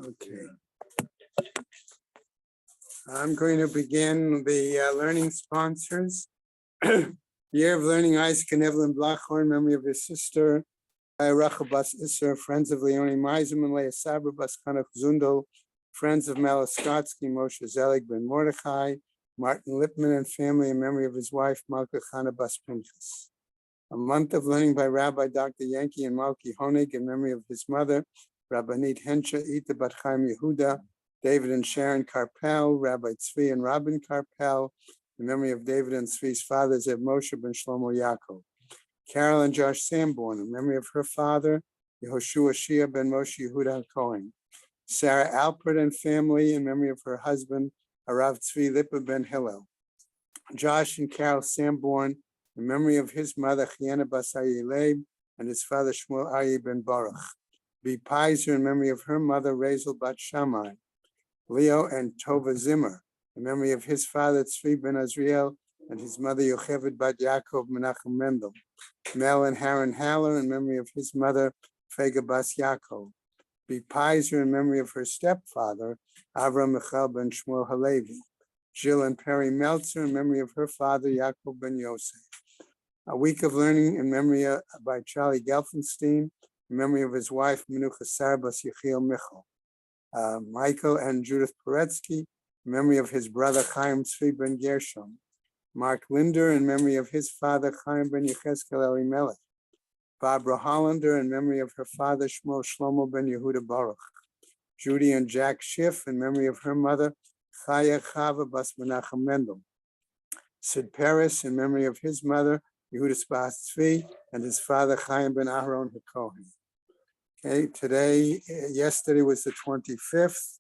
Okay. I'm going to begin the learning sponsors. Year of Learning Isaac and Evelyn Blachor in memory of his sister, Rachel Bas Isser, friends of Leonie Meiserman, Leah Saber Bas Chanach Zundel, friends of Malaskotsky, Moshe Zelig Ben Mordechai, Martin Lipman and family in memory of his wife, Malka Chana Bas Pinchas. A month of learning by Rabbi Dr. Yankee and Malki Honig in memory of his mother, Rabbanit Hensha Ita Bat Chaim Yehuda, David and Sharon Karpel, Rabbi Tzvi and Robin Karpel, in memory of David and Tzvi's father, Zev Moshe ben Shlomo Yaakov. Carol and Josh Sanborn, in memory of her father, Yehoshua Shia ben Moshe Yehuda Cohen. Sarah Alpert and family, in memory of her husband, Harav Tzvi Lipa ben Hillel. Josh and Carol Sanborn, in memory of his mother, Chiana Bas Aryeh Leib, and his father, Shmuel Aryeh ben Baruch. B. Pizer, in memory of her mother, Razel Bat Shammai. Leo and Tova Zimmer, in memory of his father, Tzvi ben Azriel, and his mother, Yocheved Bat Yaakov Menachem Mendel. Mel and Haran Haller, in memory of his mother, Fega Bas Yaakov. B. Pizer, in memory of her stepfather, Avram Michal ben Shmuel Halevi. Jill and Perry Meltzer, in memory of her father, Yaakov ben Yosef. A week of learning in memory by Charlie Gelfenstein, in memory of his wife, Menucha Sarbas Yechiel Michal. Michael and Judith Poretsky, in memory of his brother, Chaim Tzvi ben Gershom. Mark Linder, in memory of his father, Chaim ben Yecheskel Elimelech. Barbara Hollander, in memory of her father, Shmuel Shlomo ben Yehuda Baruch. Judy and Jack Schiff, in memory of her mother, Chaya Chava Bas Menachem Mendel. Sid Paris, in memory of his mother, Yehuda Bas Tzvi, and his father, Chaim ben Aharon HaKohen. Okay, yesterday was the 25th.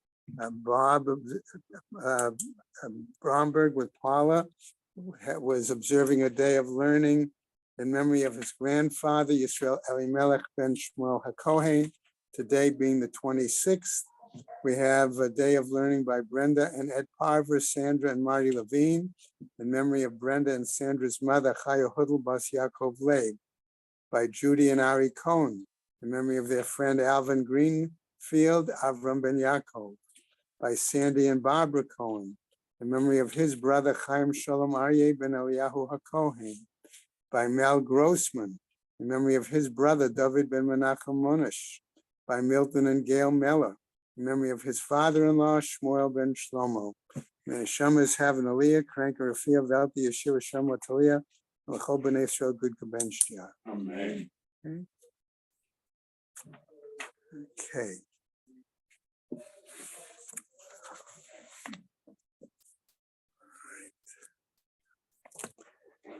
Bob Bromberg with Paula was observing a day of learning in memory of his grandfather, Yisrael Elimelech ben Shmuel HaKohen. Today being the 26th, we have a day of learning by Brenda and Ed Parver, Sandra and Marty Levine, in memory of Brenda and Sandra's mother, Chaya Hudl Bas Yaakov Leib, by Judy and Ari Cohn, in memory of their friend Alvin Greenfield, Avram ben Yaakov, by Sandy and Barbara Cohen, in memory of his brother Chaim Shalom Aryeh ben Eliyahu HaKohen, by Mel Grossman, in memory of his brother David ben Menachem Monish, by Milton and Gail Meller, in memory of his father-in-law Shmuel ben Shlomo. May Hashemas have an aliyah, crank a rafia, velti yeshua shema taliyah, and l'chol b'nei Yisrael good kaben shtia. Amen. Okay.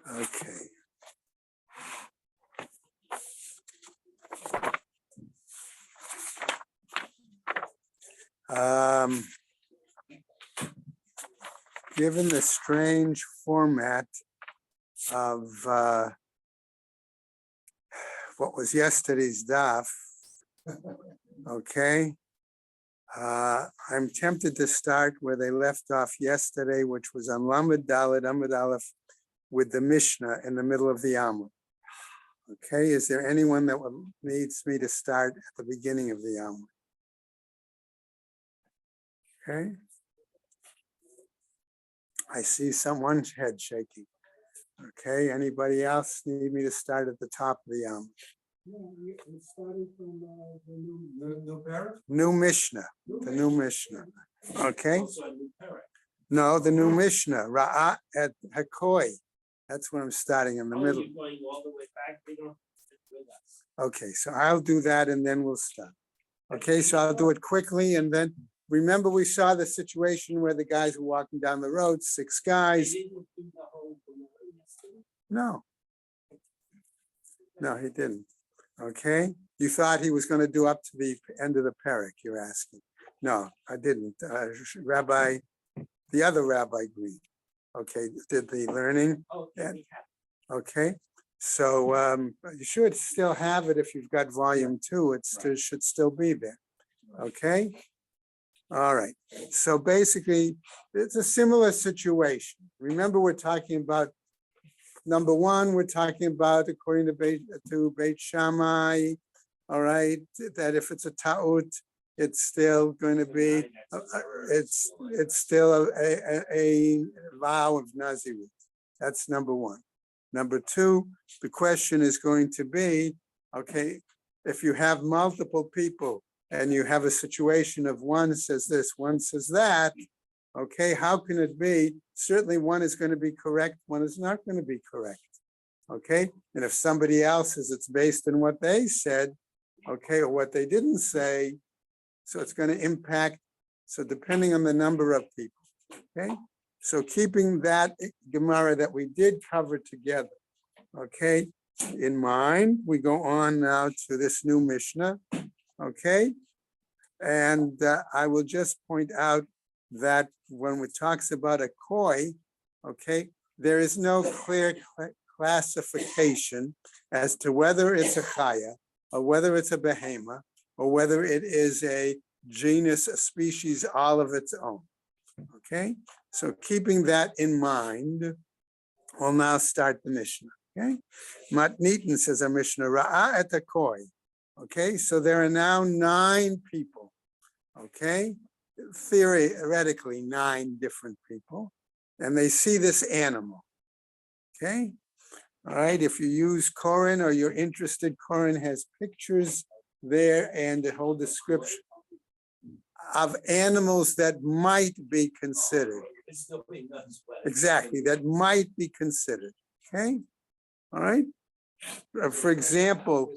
Okay. Given the strange format of what was yesterday's daf, okay, I'm tempted to start where they left off yesterday, which was on Lamed Daled Amud Aleph, with the Mishnah in the middle of the Amud. Okay, is there anyone that needs me to start at the beginning of the Amud? Okay. I see someone's head shaking. Okay, anybody else need me to start at the top of the Amud? Starting from the parak? New Mishnah, the new Mishnah. Okay, Also a new parak. no, the new Mishnah, Ra'at at Hakoi. That's where I'm starting in the middle. You're going all the way back. They don't fit with us. Okay, so I'll do that and then we'll start. Okay, so I'll do it quickly and then remember we saw the situation where the guys were walking down the road, 6 guys. They didn't do the whole Gemara yesterday? No, he didn't. Okay, you thought he was going to do up to the end of the parak, you're asking. No, I didn't. The other Rabbi Green, okay, did the learning. Oh, Yeah. we have. Okay, so you should still have it if you've got volume 2. It still should still be there. Okay. All right. So basically, it's a similar situation. Remember, we're talking about number 1. We're talking about according to Beit Shammai. All right, that if it's a ta'ut, it's still going to be, it's still a vow of Nazirut. That's number one. Number two, the question is going to be, okay, if you have multiple people and you have a situation of one says this, one says that, okay, how can it be? Certainly one is going to be correct, one is not going to be correct. Okay, and if somebody else says it's based on what they said, okay, or what they didn't say, so it's going to impact, so depending on the number of people, okay? So keeping that Gemara that we did cover together, okay, in mind, we go on now to this new Mishnah, okay? And I will just point out that when it talks about a koi, okay, there is no clear classification as to whether it's a chaya or whether it's a behema or whether it is a genus, a species all of its own. Okay, so keeping that in mind, we'll now start the Mishnah. Okay, Matnitin says a Mishnah, Ra'a et a koi. Okay, so there are now 9 people. Okay, theoretically 9 different people, and they see this animal. Okay, all right, if you use Koran or you're interested, Koran has pictures there and the whole description of animals that might be considered. Exactly, that might be considered. Okay, all right. For example,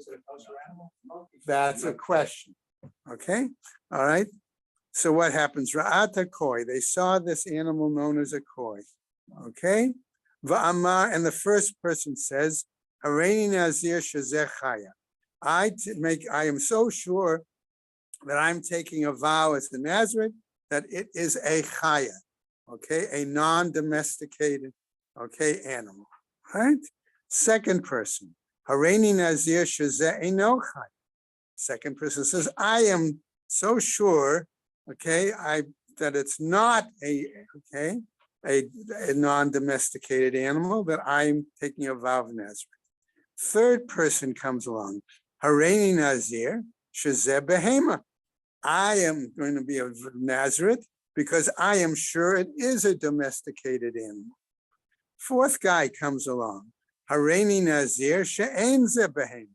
that's a question. Okay, all right. So what happens? Ra'ata koi. They saw this animal known as a koi. Okay. Va'amar, and the first person says, Hareini nazir shezeh chaya. I am so sure that I'm taking a vow as the Nazareth that it is a chaya, okay, a non-domesticated, okay, animal, right? Second person, Hareini nazir shezeh eino chaya. Second person says, I am so sure, okay, that it's not a non-domesticated animal that I'm taking a vow of Nazareth. Third person comes along, Hareini nazir shezeh behema. I am going to be a Nazareth because I am sure it is a domesticated animal. Fourth guy comes along, Hareini nazir she'ein ze behema.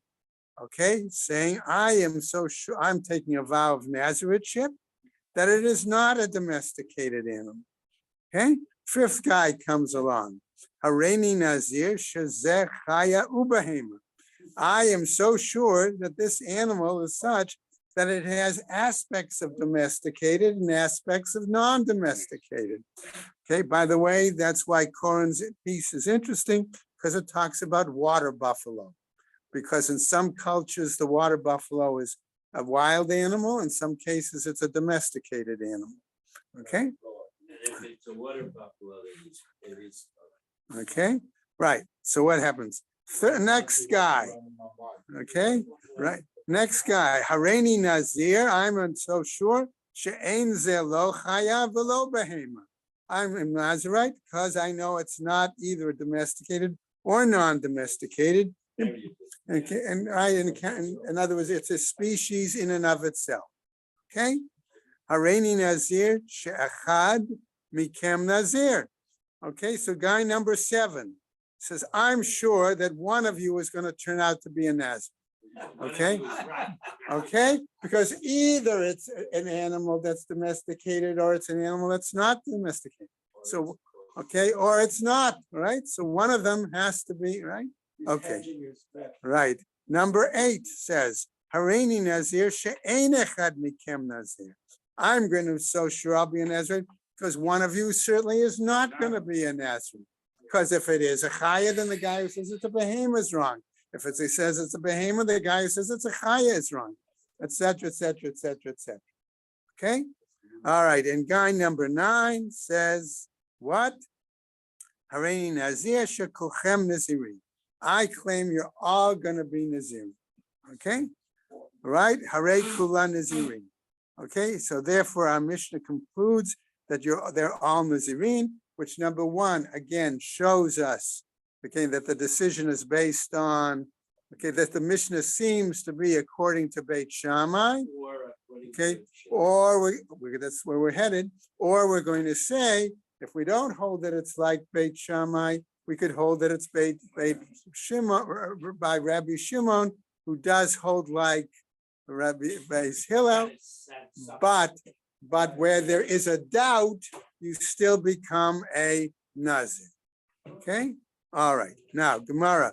Okay, saying I am so sure, I'm taking a vow of Nazarethship that it is not a domesticated animal. Okay, fifth guy comes along, Hareini nazir shezeh chaya ubehema. I am so sure that this animal is such that it has aspects of domesticated and aspects of non-domesticated. Okay, by the way, that's why Koran's piece is interesting, because it talks about water buffalo. Because in some cultures, the water buffalo is a wild animal. In some cases, it's a domesticated animal. Okay? And if it's a water buffalo, it is. Okay, right. So what happens? Next guy. Okay, right. Next guy, Hareini nazir. I'm so sure. She'ein ze lo chaya v'lo behema. I'm a Nazirite because I know it's not either domesticated or non-domesticated. Okay, and in other words, it's a species in and of itself. Okay, Hareini nazir she'achad mikem nazir. Okay, so guy number 7 says, I'm sure that one of you is going to turn out to be a Nazir. Okay, okay, because either it's an animal that's domesticated or it's an animal that's not domesticated. So, okay, or it's not, right? So one of them has to be, right? Okay, right. Number 8 says, Hareini nazir she'ein echad mikem nazir. I'm going to so sure I'll be a Nazir because one of you certainly is not going to be a Nazir. Because if it is a chaya, then the guy who says it's a behema is wrong. If he says it's a behema, the guy who says it's a chaya is wrong, etc., etc., etc., etc. Okay? All right, and guy number 9 says, what? Hareini nazir shekulchem naziri. I claim you're all going to be Nazir. Okay? Right? Harei kula Nazirin. Okay, so therefore our Mishnah concludes that they're all Nazirin, which number 1, again, shows us, okay, that the decision is based on, okay, that the Mishnah seems to be according to Beit Shammai. Or Okay, or that's where we're headed, or we're going to say, if we don't hold that it's like Beit Shammai, we could hold that it's Beit Shimon, by Rabbi Shimon, who does hold like Rabbi Beis Hillel, but where there is a doubt, you still become a Nazir. Okay, all right. Now Gemara,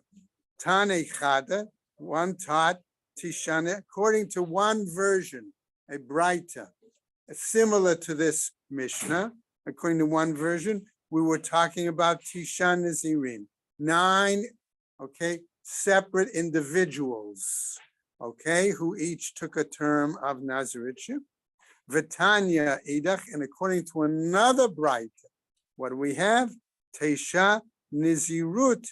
Tane Chada, one taught Tishane, according to one version, a Braita, similar to this Mishnah. According to one version, we were talking about Tishan Nazirim, 9, okay, separate individuals, okay, who each took a term of Nazaritship. Vitanya Idach, and according to another Braita, what do we have? Teisha Nizirut,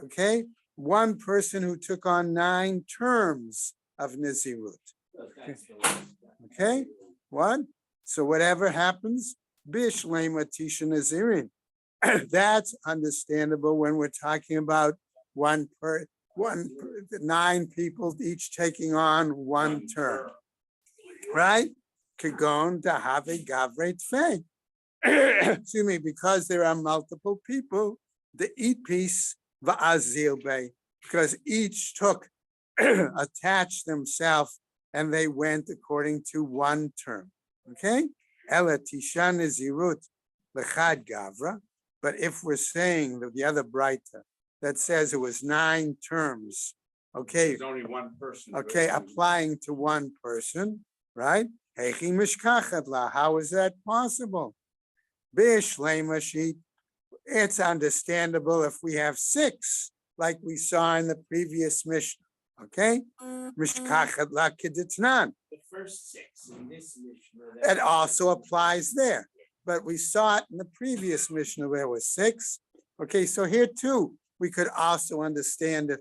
okay, one person who took on 9 terms of Nizirut. Okay, what? So whatever happens, Bishlema Tisha Nazirin. That's understandable when we're talking about 9 people each taking on one term, right? Kagon Dahave Gavre Tfei. Excuse me, because there are multiple people, the eat piece va'azil bay, because each took attached themselves and they went according to one term. Okay? Ela tishan zirut lechad gavra. But if we're saying that the other Braita that says it was 9 terms, okay, There's only one person. okay, applying to one person, right? Hechi mishkachat la. How is that possible? Bishlema sheet. It's understandable if we have 6, like we saw in the previous Mishnah. Okay? Mishkachat la kiditnan. The first 6 in this Mishnah. It also applies there. But we saw it in the previous Mishnah where it was 6. Okay, so here too, we could also understand it.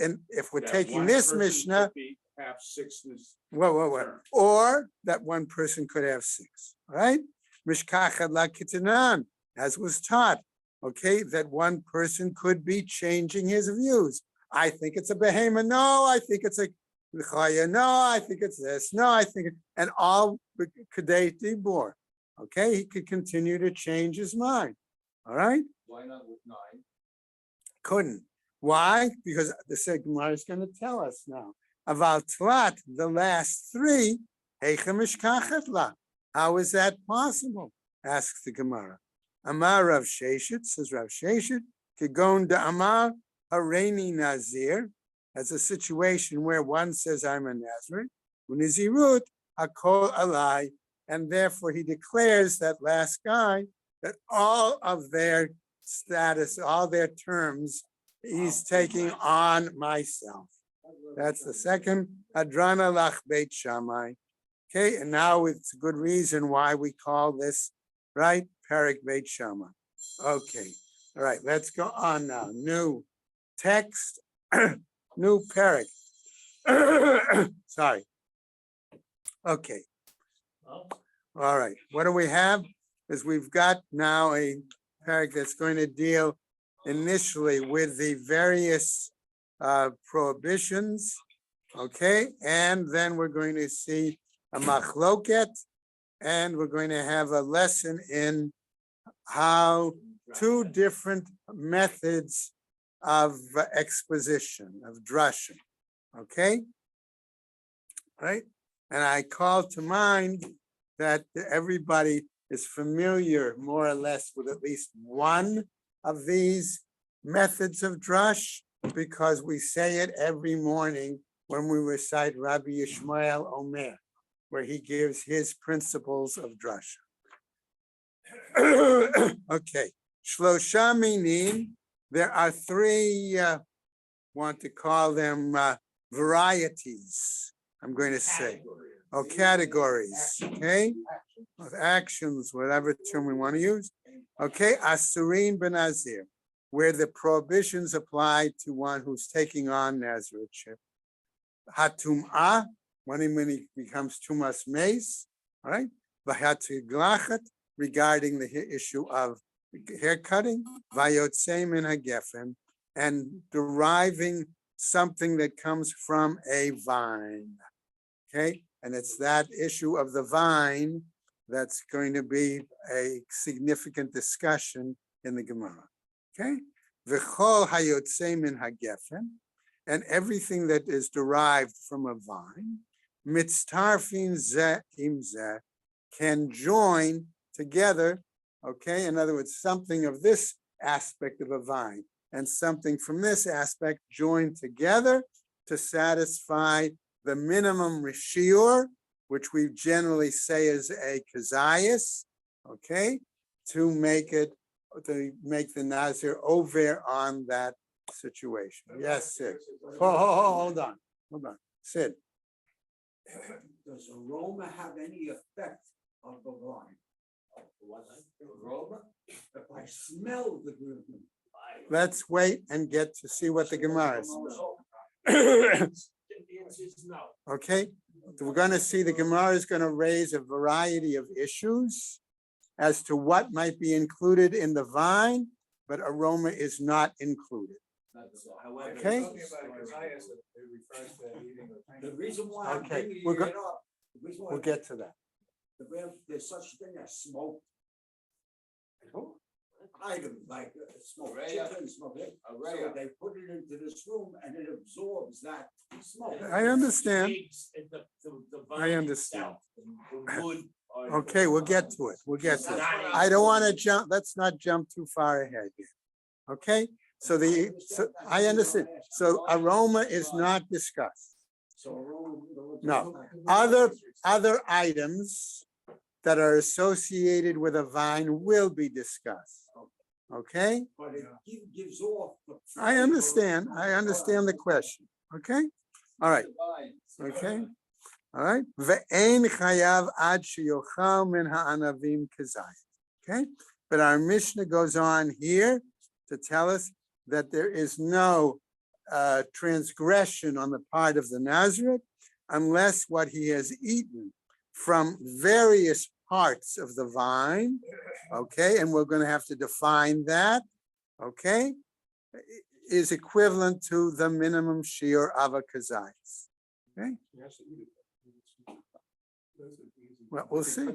And if we're That taking one this person Mishnah, could be Have 6 this. whoa, or that one person could have 6, right? Mishkachad la kitanan, as was taught, okay, that one person could be changing his views. I think it's a behemoth. No, I think it's a l'chaya. No, I think it's this. No, I think it, and all kadei dibor. Okay, he could continue to change his mind. All right, Why not with 9? couldn't. Why? Because the Gemara is going to tell us now. Aval tlat, the last 3, heichem mishkachat la. How is that possible? Asks the Gemara. Amar Rav Sheshet, says Rav Sheshet, Kigon da Amar Hareini Nazir. That's a situation where one says, I'm a Nazarite, Unizirut, Hakol Alai, and therefore he declares, that last guy, that all of their status, all their terms, he's taking on myself. That's the second, Hadrana Lach Beit Shammai. Okay, and now it's a good reason why we call this, right, Perek Beit Shammai. Okay, all right, let's go on now. New text, new Perek. Sorry. Okay, Oh, all right. What do we have? Is we've got now a Perek that's going to deal initially with the various prohibitions, okay, and then we're going to see a machloket, and we're going to have a lesson in how 2 different methods of exposition, of drushing, okay? Right? And I call to mind that everybody is familiar more or less with at least one of these methods of drush, because we say it every morning when we recite Rabbi Yishmael Omer, where he gives his principles of drush. Okay, Shlosha Minim, there are 3, want to call them varieties, I'm going to say, or categories, okay? Of actions, whatever term we want to use. Okay, Asurin Benazir, where the prohibitions apply to one who's taking on Nazirutship. Hatum'ah, when he becomes Tumas Meis, all right? V'hatiglachat, regarding the issue of hair cutting. Vayotzei min hagefen, and deriving something that comes from a vine. Okay, And it's that issue of the vine that's going to be a significant discussion in the Gemara. Okay? V'chol hayotzei min hagefen, and everything that is derived from a vine, mitztarfin zeh im zeh, can join together. Okay, in other words, something of this aspect of a vine and something from this aspect joined together to satisfy the minimum rishiur, which we generally say is a kazayas, okay, to make the nazir over on that situation. Yes, Sid. Hold on. Sid. Does aroma have any effect on the wine? Aroma? If I smell the green. Let's wait and get to see what the Gemara is. The answer is no. Okay, we're going to see the Gemara is going to raise a variety of issues as to what might be included in the vine, but aroma is not included. However, Okay. The reason why I'm Okay, bringing we're it go- up, the reason why We'll get to that. there's such thing as smoke. Items like smoke chicken, smoke egg. So they put it into this room and it absorbs that smoke. I understand. twigs and the I vine understand. itself, the wood are- Okay, we'll get to it. I don't want to jump, let's not jump too far ahead here. Okay, so I understand. So aroma is not discussed. So aroma. No. Other items that are associated with a vine will be discussed. Okay, But it gives off. I understand the question. Okay, all right, okay, all right. Ve'ein chayav ad sheyochal min ha'anavim kazayis. Okay, but our Mishnah goes on here to tell us that there is no transgression on the part of the Nazareth unless what he has eaten from various parts of the vine, okay, and we're going to have to define that, okay, is equivalent to the minimum shear of a kazayis. Okay, well, we'll see.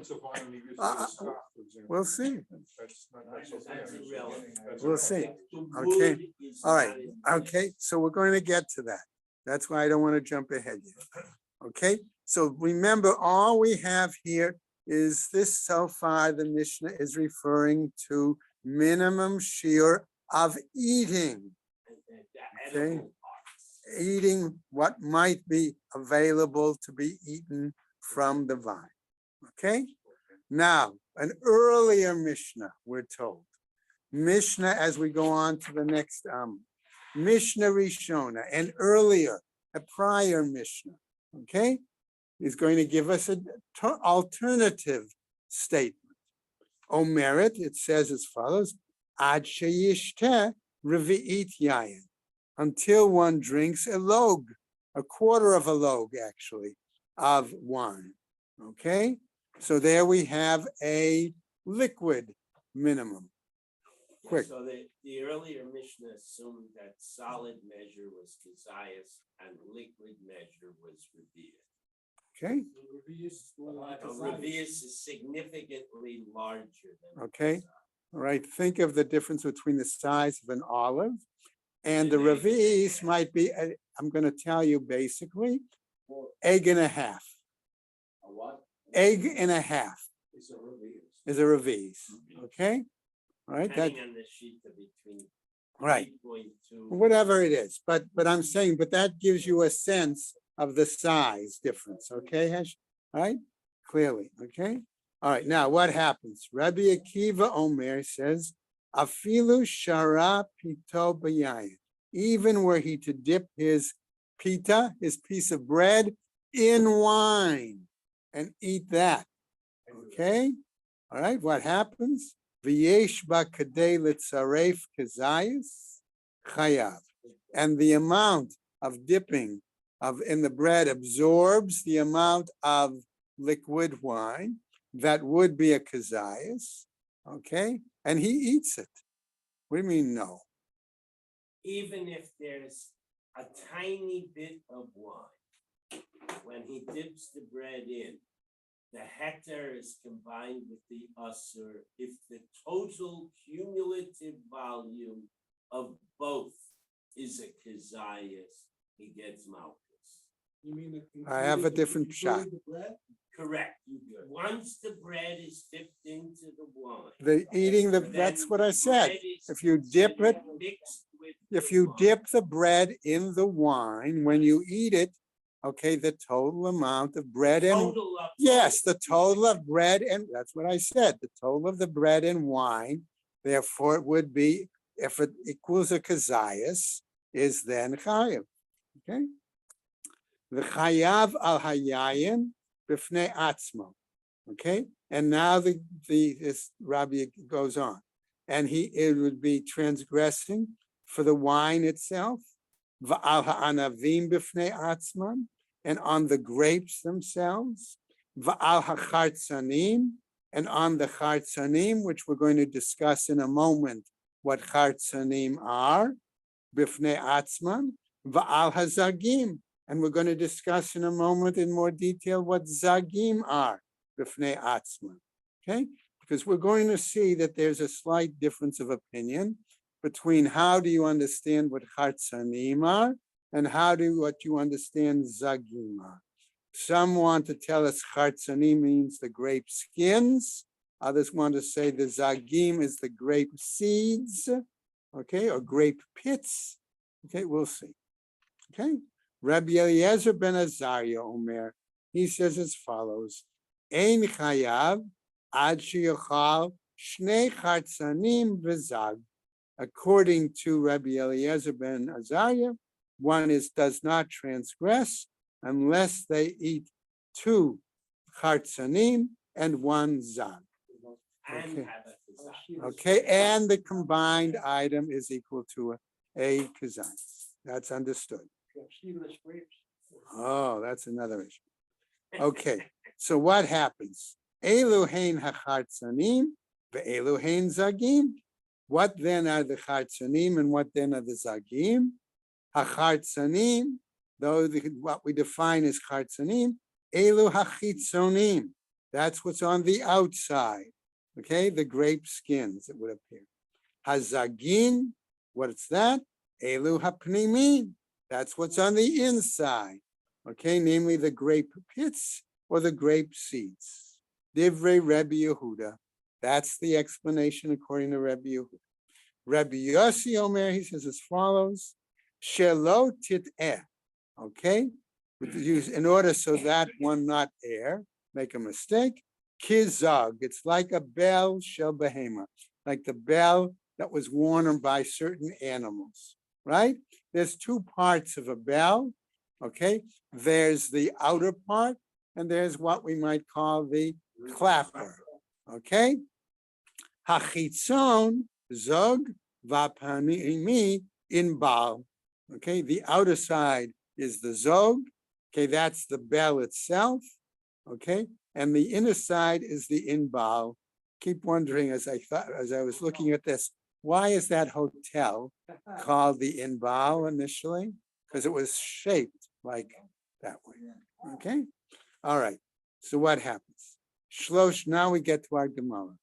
We'll see. That's irrelevant. We'll see. The Okay. wood is All right, not in- okay, so we're going to get to that. That's why I don't want to jump ahead yet. Okay, so remember, all we have here is this so far, the Mishnah is referring to minimum shear of eating, the Okay. edible parts. eating what might be available to be eaten from the vine. Okay, now, an earlier Mishnah, we're told. Mishnah, as we go on to the next, Mishnah Rishona, and earlier, a prior Mishnah, okay, is going to give us an alternative statement. Omeret, it says as follows, Ad sheyishteh revi'it yayin, until one drinks a log, a quarter of a log, actually, of wine, okay? So there we have a liquid minimum. Quick. So the earlier Mishnah assumed that solid measure was kazayas and liquid measure was revealed. Okay, Revius is significantly larger than. Okay. all right, think of the difference between the size of an olive and the revis might be, I'm going to tell you basically, egg and a half. A what? Egg and a half It's a review. is a revis, okay? All right, that, Depending on the sheet between. right, 3.2. whatever it is, but I'm saying, but that gives you a sense of the size difference, okay, Hesh? All right, clearly, okay? All right, now what happens? Rabbi Akiva Omer says, Afilu shara pito b'yayin, even were he to dip his pita, his piece of bread, in wine and eat that, okay? All right, what happens? V'yesh ba kadei litzaref kazayis chayav, and the amount of dipping in the bread absorbs the amount of liquid wine that would be a kazayas, okay? And he eats it. What do you mean no? Even if there's a tiny bit of wine. when he dips the bread in, the heter is combined with the usur if the total cumulative volume of both is a kezias, he gets malchus. You mean I have a different shot. Correct. Once the bread is dipped into the wine. The eating the, then that's what I the said. bread is If you dip it, considered mixed with if the you wine. dip the bread in the wine, when you eat it, okay, the total amount of bread and, Total of yes, the total of bread and, that's what I said, the total of the bread and wine, therefore it would be, if it equals a kezias, is then chayav, okay? The chayav al hayayin b'fnei atzmo, okay? And now this Rabbi goes on, and it would be transgressing for the wine itself, va'al ha'anavim b'fnei atzman, and on the grapes themselves, va'al ha'chartzanim, and on the chartzanim, which we're going to discuss in a moment, what chartzanim are, b'fnei atzman, va'al hazagim, and we're going to discuss in a moment in more detail what zagim are, b'fnei atzman, okay? Because we're going to see that there's a slight difference of opinion between how do you understand what chartzanim are and what you understand zagim are. Some want to tell us chartzanim means the grape skins. Others want to say the zagim is the grape seeds, okay, or grape pits. Okay, we'll see. Okay, Rabbi Eliezer ben Azariah Omer, he says as follows: Ein chayav ad sheyochal shnei chartzanim v'zag. According to Rabbi Eliezer ben Azariah, one does not transgress unless they eat 2 chartzanim and 1 zag. And Okay. have a kezias. Okay, and the combined item is equal to a kazan. That's understood. Oh, that's another issue. Okay, so what happens? Eluhein hachartzanim ve'eluhein zagim. What then are the chartzanim and what then are the zagim? Hachartzanim, what we define as chartzanim, elu hachitzonim. That's what's on the outside. Okay, the grape skins, it would appear. Hazagin, what's that? Elu hapnimin. That's what's on the inside. Okay, namely the grape pits or the grape seeds. Divrei Rebbe Yehuda. That's the explanation according to Rebbe Yehuda. Rebbe Yossi Omer, he says as follows: Shelo tit'eh. Okay, in order so that one not err, make a mistake. Kizag, it's like a bell shel behema, like the bell that was worn by certain animals, right? There's 2 parts of a bell, okay? There's the outer part, and there's what we might call the clapper, okay? Hachitzon, zog, vapanimi, inbal. Okay, the outer side is the zog, okay, that's the bell itself, okay? And the inner side is the inbal. Keep wondering as I was looking at this, why is that hotel called the inbal initially? Because it was shaped like that way. Okay. All right. So what happens? Shlosh. Now we get to our Gemara.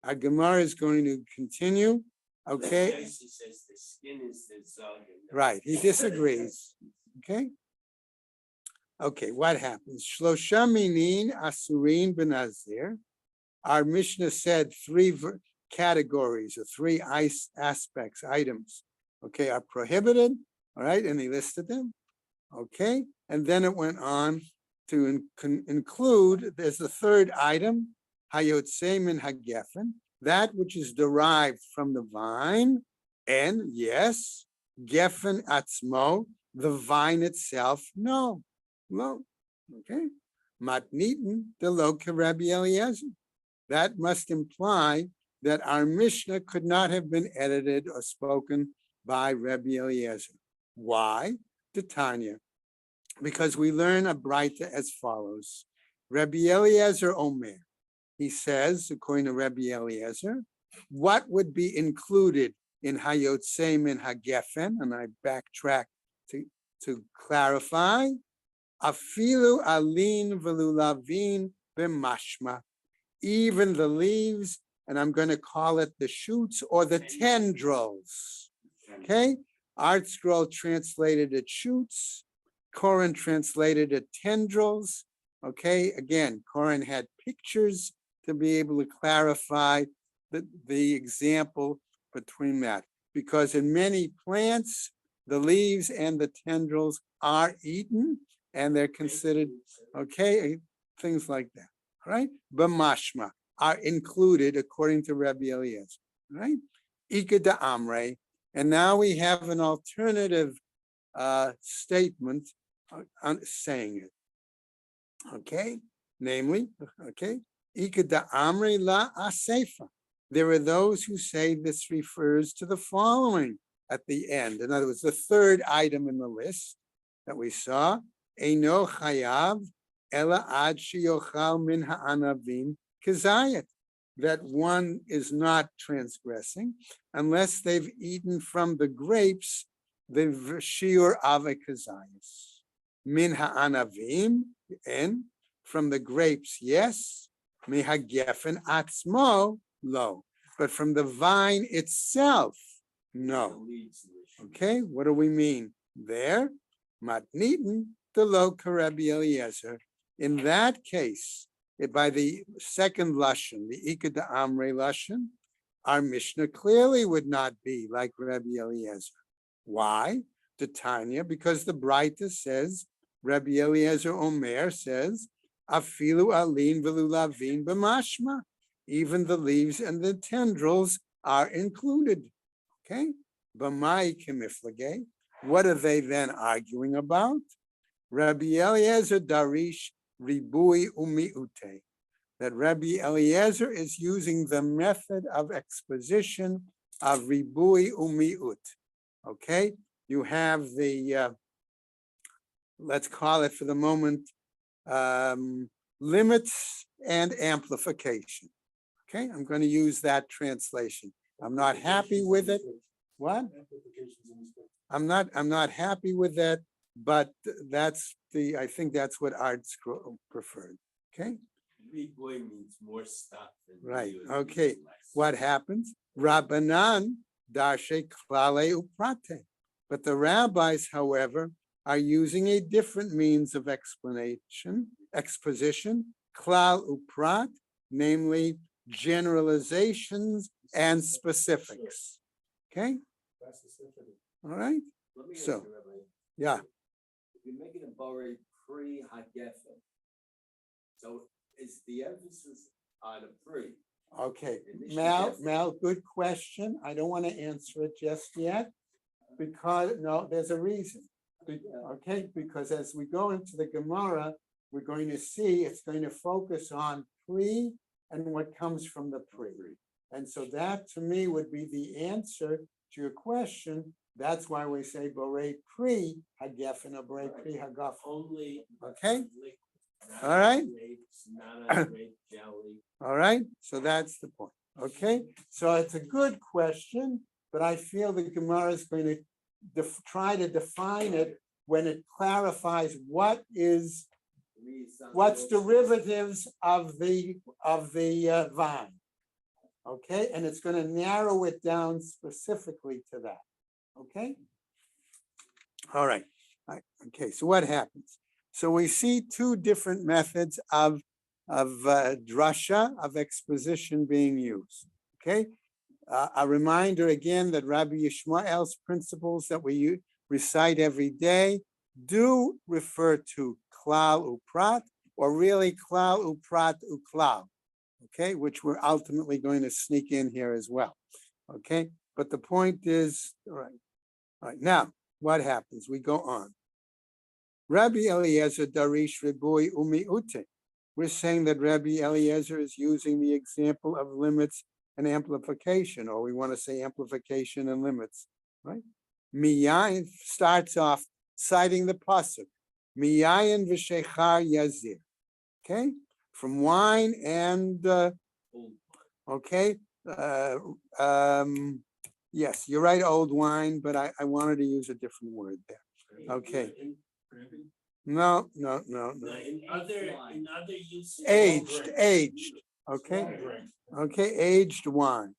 Our Gemara is going to continue. Okay. He says the skin is the zag. Right. He disagrees. Okay. Okay, what happens? Shlosha minin asurin benazir. Our Mishnah said 3 categories or 3 aspects, items, okay, are prohibited, all right, and he listed them, okay, and then it went on to include, there's the 3rd item, hayotzei min hagefen, that which is derived from the vine, and yes, gefen atzmo, the vine itself, no. Well, okay. Matnitin de lo Rabbi Eliezer. That must imply that our Mishnah could not have been edited or spoken by Rabbi Eliezer. Why? Tanya. Because we learn a braita as follows. Rabbi Eliezer Omer. He says, according to Rabbi Eliezer, what would be included in Hayotzei min Hagefen, and I backtrack to clarify. Afilu alin velulavin b'mashma. Even the leaves, and I'm going to call it the shoots or the tendrils. Okay? Art Scroll translated it shoots. Koren translated it tendrils. Okay, again, Koren had pictures to be able to clarify the example between that. Because in many plants, the leaves and the tendrils are eaten and they're considered, okay, things like that, right? B'mashma are included according to Rabbi Eliezer, right? Ika da Amre. And now we have an alternative statement saying it. Okay, namely, okay, Ika da Amre la asefa. There are those who say this refers to the following at the end. In other words, the third item in the list that we saw, Eino chayav ela ad sheyochal min ha'anavim kazayat, that one is not transgressing unless they've eaten from the grapes the shiur avekazayas. Min ha'anavim, and from the grapes, yes. Mihagefen atzmo, lo. But from the vine itself, no. Okay, what do we mean there? Matniten the lo Rabbi Eliezer. In that case, by the second lashon, the Ika da Amre lashon, our Mishnah clearly would not be like Rabbi Eliezer. Why? The Tanya, because the Braita says, Rabbi Eliezer Omer says, Afilu alin velulavin b'mashma. Even the leaves and the tendrils are included. Okay? B'mai kimiflage. What are they then arguing about? Rabbi Eliezer darish ribui umiute. That Rabbi Eliezer is using the method of exposition of ribui umiut. Okay? You have the, let's call it for the moment, limits and amplification. Okay, I'm going to use that translation. I'm not happy with it. What? I'm not happy with that, but that's I think that's what Art Scroll preferred. Okay. Boy means more stuff. Right. Okay. What happens? Rabbanan darshe klale uprate. But the rabbis, however, are using a different means of exposition, klal uprat, namely generalizations and specifics. Okay? All right? So, yeah. If you're making a borei pre-hagefen, so is the emphasis on a pre? Okay, Mal, good question. I don't want to answer it just yet because, no, there's a reason. Okay, because as we go into the Gemara, we're going to see it's going to focus on pre and what comes from the pre. And so that to me would be the answer to your question. That's why we say borei pre hagefen or borei pre hagaf. Only. Okay. Not All right. Grapes, not on grape jelly. All right, so that's the point. Okay, so it's a good question, but I feel the Gemara is going to try to define it when it clarifies what's derivatives of the vine. Okay, and it's going to narrow it down specifically to that. Okay. All right. Okay, so what happens? So we see two different methods of drasha, of exposition being used. Okay, a reminder again that Rabbi Yishmael's principles that we recite every day do refer to klal uprat, or really klal uprat uklal. Okay, which we're ultimately going to sneak in here as well. Okay, but the point is, all right, now what happens? We go on. Rabbi Eliezer darish ribui umiute. We're saying that Rabbi Eliezer is using the example of limits and amplification, or we want to say amplification and limits, right? Miyayin starts off citing the pasuk, Miyayin v'shechar yazir. Okay, from wine and okay, yes, you're right, old wine, but I wanted to use a different word there. Okay. No. In other uses. Aged, okay? Okay, aged wine,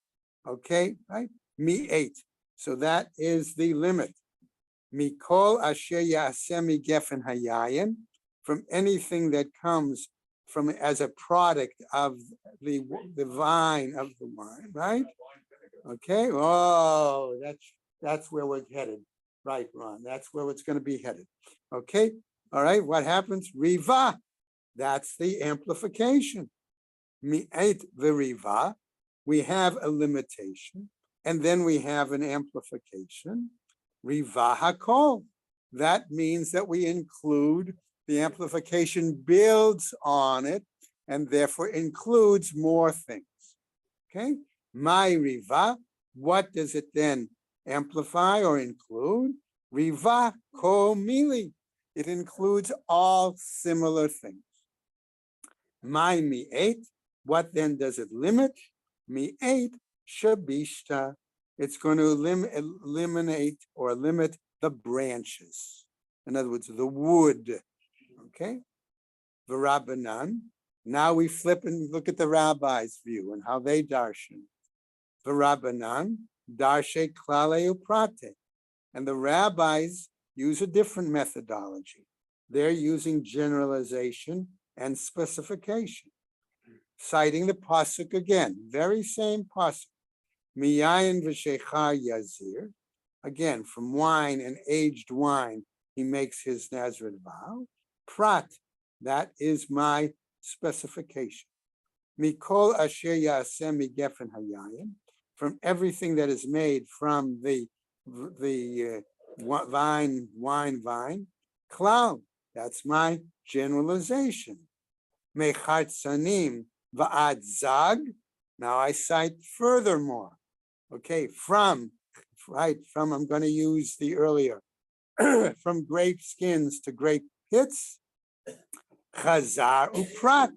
okay, right? Me 8. So that is the limit. Mikol asher yasemi gefen hayayin, from anything that comes from as a product of the vine of the wine, right? Okay, oh, that's where we're headed. Right, Ron, that's where it's gonna be headed. Okay, all right, what happens? Riva, that's the amplification. Mi'et v'riva, we have a limitation, and then we have an amplification. Riva hakol, that means that we include, the amplification builds on it, and therefore includes more things. Okay, my riva, what does it then amplify or include? Riva ko mili, it includes all similar things. My mi-8, what then does it limit? Mi-8 shabishta, it's going to eliminate or limit the branches. In other words, the wood. Okay, V'Rabbanan. Now we flip and look at the rabbi's view and how they darshan. V'Rabbanan darshe klale uprate, and the rabbis use a different methodology. They're using generalization and specification, citing the pasuk again, very same pasuk. Miyayin v'sheichar yazir, again from wine and aged wine, he makes his Nazareth vow. Prat, that is my specification. Mikol asher yaseh migefen hayayin, from everything that is made from the vine. Klal, that's my generalization. Mechatzanim va'ad zag. Now I cite furthermore. Okay, from, I'm going to use the earlier, from grape skins to grape pits. Chazar uprat.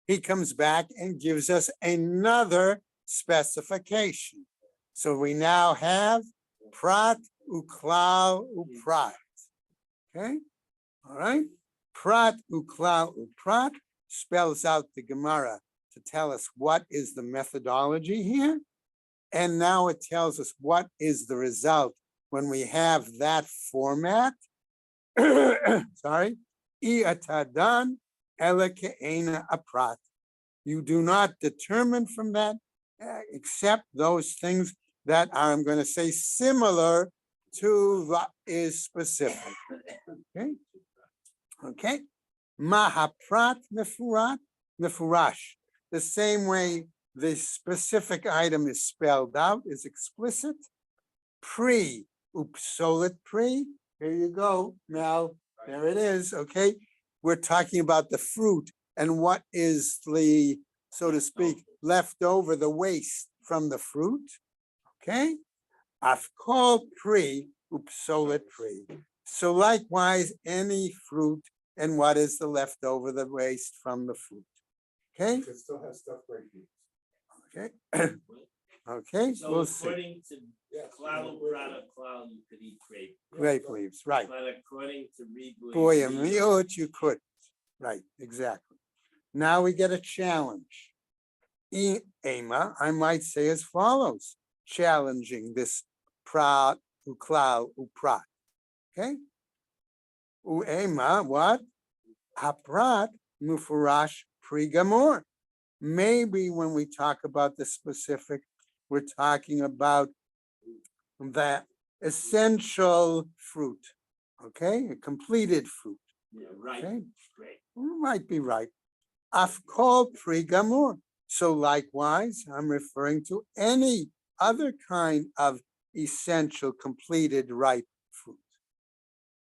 He comes back and gives us another specification. So we now have prat uklal uprat. Okay, all right. Prat uklal uprat spells out the Gemara to tell us what is the methodology here. And now it tells us what is the result when we have that format. Sorry. I'atadan ele ke'ena aprat. You do not determine from that except those things that are, I'm going to say, similar to what is specific. Okay. Okay. Mahaprat mefurash. The same way the specific item is spelled out, is explicit. Pre, upsolit pre. Here you go, Mel. There it is. Okay. We're talking about the fruit and what is the, so to speak, left over, the waste from the fruit. Okay. Afkol pre, upsolit pre. So likewise, any fruit and what is the leftover, the waste from the fruit. Okay. It still has stuff right here. Okay. Okay. So We'll see. according to klal uprata klal, you could eat grape. Grape leaves, right? But according to Reed. Boy, you could. Right, exactly. Now we get a challenge. Ema, I might say as follows, challenging this prat, uklal, uprat. Okay? Uema, what? Haprat mufurash prigamor. Maybe when we talk about the specific, we're talking about the essential fruit. Okay, a completed fruit. Yeah, right. Okay. Great. Might be right. Afkol prigamur. So likewise, I'm referring to any other kind of essential completed ripe fruit.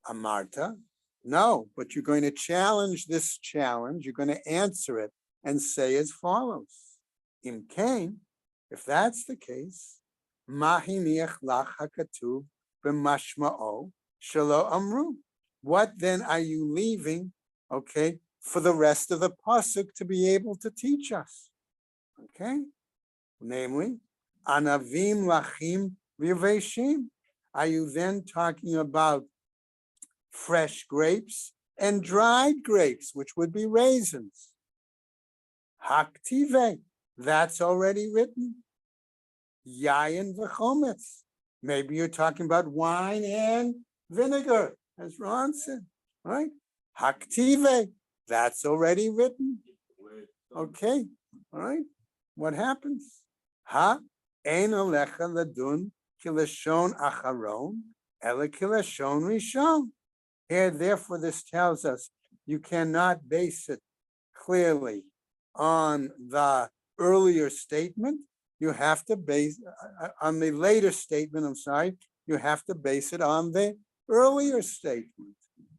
Amarta, no, but you're going to challenge this challenge. You're going to answer it and say as follows. Im kain, if that's the case, mahiniach lach hakatuv b'mashma'o shelo amru. What then are you leaving, okay, for the rest of the pasuk to be able to teach us? Okay, namely, anavim lachim v'yaveshim. Are you then talking about fresh grapes and dried grapes, which would be raisins. Haktive, that's already written. Yayin v'chometz. Maybe you're talking about wine and vinegar, as Ron said, right? Haktive, that's already written. Okay, all right. What happens? Ha ein alecha ladun kilashon acharon ela kilashon rishon. Here, therefore, this tells us you cannot base it clearly on the earlier statement. You have to base on the later statement. I'm sorry. You have to base it on the earlier statement,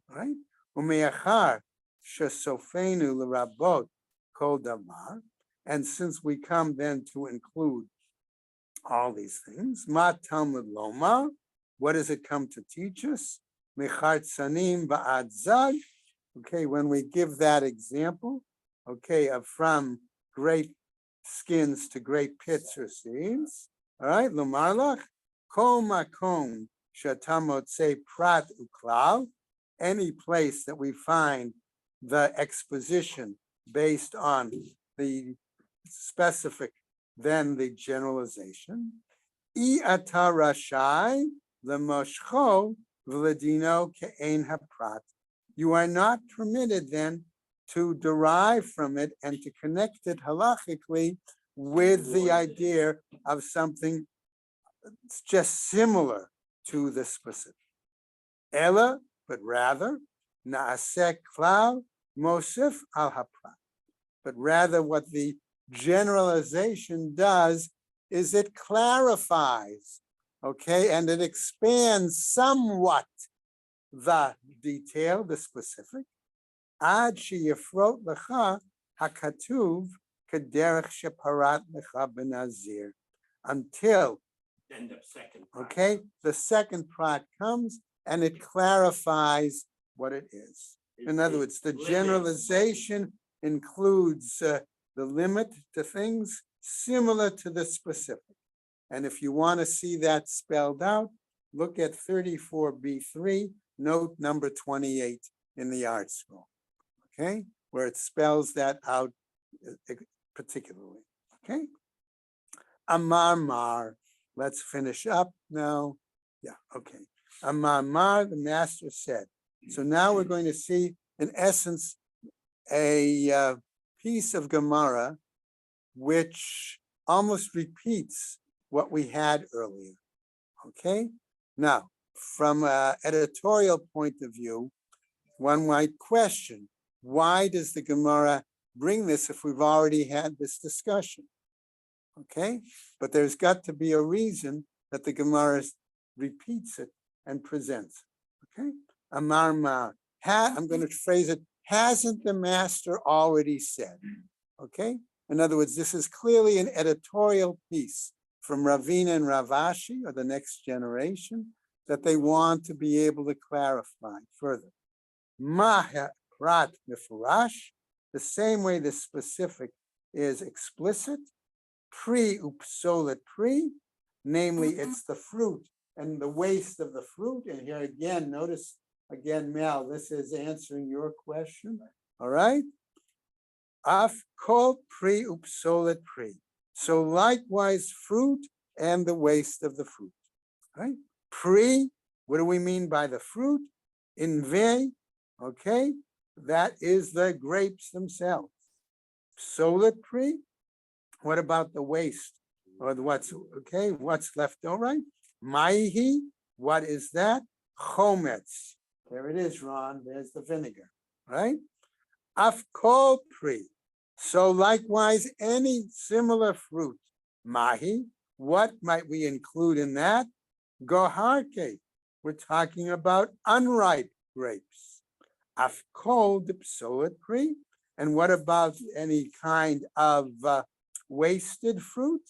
right? Umeachar shesofenu l'rabot kol davar. And since we come then to include all these things, ma Talmud lomar, what does it come to teach us? Mechartzanim ba'ad zag. Okay, when we give that example, okay, of from great skins to great pits or seams, all right, l'marlach, kol makom shatamot say prat uklal, any place that we find the exposition based on the specific, then the generalization. I ata rashai lemoshcho v'ledino ke'ein haprat. You are not permitted then to derive from it and to connect it halachically with the idea of something just similar to the specific. Ella, but rather, naasek klal mosif al haprat. But rather what the generalization does is it clarifies, okay, and it expands somewhat the detail, the specific, ad sheyifrot lecha hakatuv kederech sheparat lecha benazir, until, Then the second part. okay, the second part comes and it clarifies what it is. In other words, the generalization includes the limit to things similar to the specific. And if you want to see that spelled out, look at 34b3, note number 28 in the art scroll, okay, where it spells that out particularly, okay? Amar mar, let's finish up now. Yeah, okay. Amar mar, the master said. So now we're going to see, in essence, a piece of Gemara which almost repeats what we had earlier, okay? Now, from an editorial point of view, one might question, why does the Gemara bring this if we've already had this discussion? Okay, but there's got to be a reason that the Gemara repeats it and presents. Okay, Amar ma, I'm going to phrase it, hasn't the master already said? Okay, in other words, this is clearly an editorial piece from Ravina and Ravashi, or the next generation, that they want to be able to clarify further. Ma prat mifurash, the same way the specific is explicit, pre upsolet pre, namely it's the fruit and the waste of the fruit. And here again, notice again, Mel, this is answering your question. All right. Af kol pre upsolet pre. So likewise, fruit and the waste of the fruit. Right? Pre, what do we mean by the fruit? Inve, okay, that is the grapes themselves. Psolet pre, what about the waste? Or what's okay, what's left over, right? Maihi, what is that? Chometz. There it is, Ron. There's the vinegar, right? Afkol pri. So likewise, any similar fruit. Mahi, what might we include in that? Goharke. We're talking about unripe grapes. Afkol dipsolet pri. And what about any kind of wasted fruit?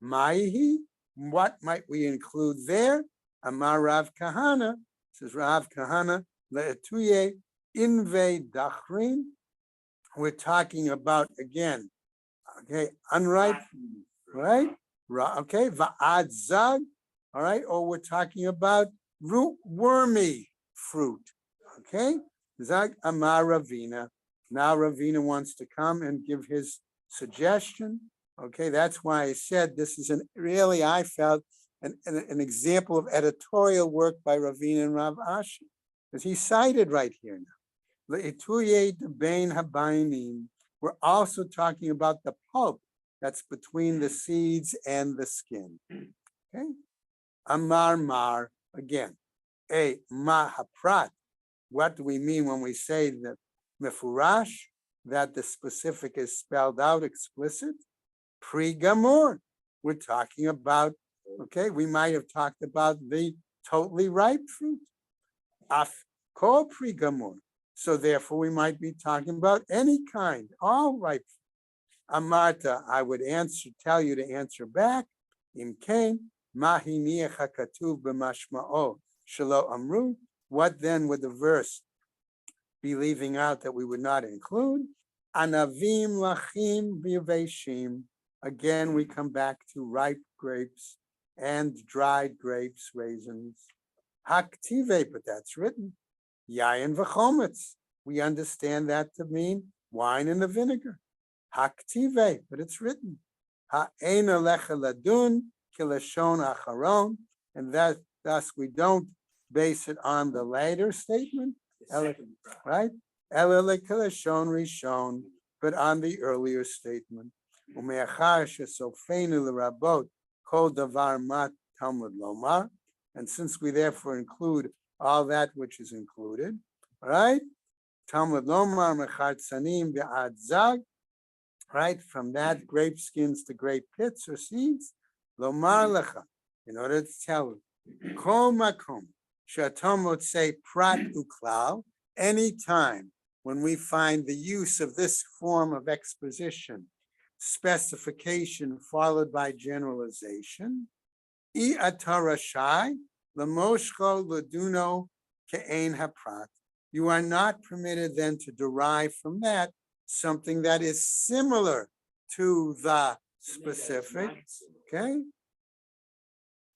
Maihi, what might we include there? Amar Rav Kahana, says Rav Kahana, le'etuye inve dachrin. We're talking about, again, okay, unripe, right? Okay, va'ad zag, all right, or we're talking about root wormy fruit, okay? Zag Amar Ravina. Now Ravina wants to come and give his suggestion. Okay, that's why I said this is really, I felt, an example of editorial work by Ravina and Rav Ashi, because he cited right here now. Le'ituye debein habaynim. We're also talking about the pulp that's between the seeds and the skin. Okay, Amar Mar, again, a ma haprat. What do we mean when we say that mefurash, that the specific is spelled out explicit? Pri gamor. We're talking about, okay, we might have talked about the totally ripe fruit. Af ko pri gamor. So therefore we might be talking about any kind, all ripe. Amarta, I would tell you to answer back. Im kain, mahi niach hakatuv b'mashma'o shelo amru. What then would the verse be leaving out that we would not include? Anavim lachim v'yaveshim. Again, we come back to ripe grapes and dried grapes, raisins. Haktive, but that's written. Yayin v'chometz. We understand that to mean wine and the vinegar. Haktive, but it's written. Ha'ena lecha ladun kilashon acharon, and that thus we don't base it on the later statement, right? Ela lekilashon rishon, but on the earlier statement. Umeachar shesofenu l'rabot kol davar mat Talmud lomar, and since we therefore include all that which is included, right? Talmud lomar mechartzanim ve'ad zag, right? From that grape skins to grape pits or seeds, lomar lecha, in order to tell you, kol makom she'atom say prat uklal, anytime when we find the use of this form of exposition, specification followed by generalization, I atarashai lamoshcho laduno ke'ein haprat. You are not permitted then to derive from that something that is similar to the specific. Okay,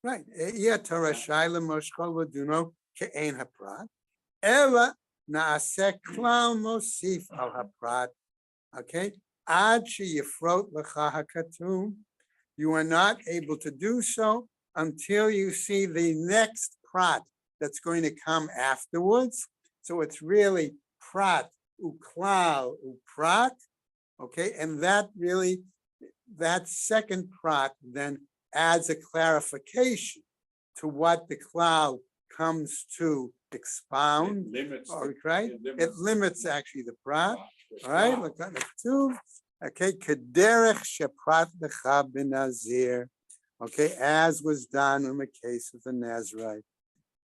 right. I atarashai lamoshcho laduno ke'ein haprat. Ela naaseh klal mosif al haprat. Okay. Ad sheyifrot lecha hakatum, you are not able to do so until you see the next prat that's going to come afterwards. So it's really prat, uklal, uprat, okay, and that really, that second prat then adds a clarification to what the klal comes to expound, right? It limits actually the prat. All right, look at the two. Okay, kederech sheprat lecha b'nazir. Okay, as was done in the case of the Nazarite.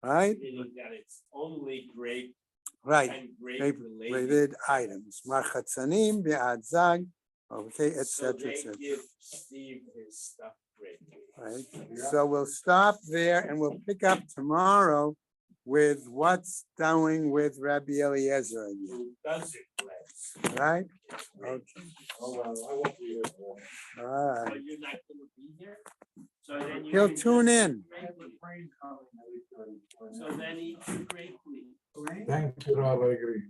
Right? Meaning that it's only grape Right. and Grape-related grape-related items. Marchatzanim be'ad zag. Okay, So etc. they etc. give Steve his stuff grape. Right. So we'll stop there and we'll pick up tomorrow with what's doing with Rabbi Eliezer again. Who does it, Les? Right? Okay. Oh, well, I won't be here for All right. So you're not gonna be here? So then you He'll can tune just in. grape leaf. So then eat your grape leaf. Thank you, Rob, I agree.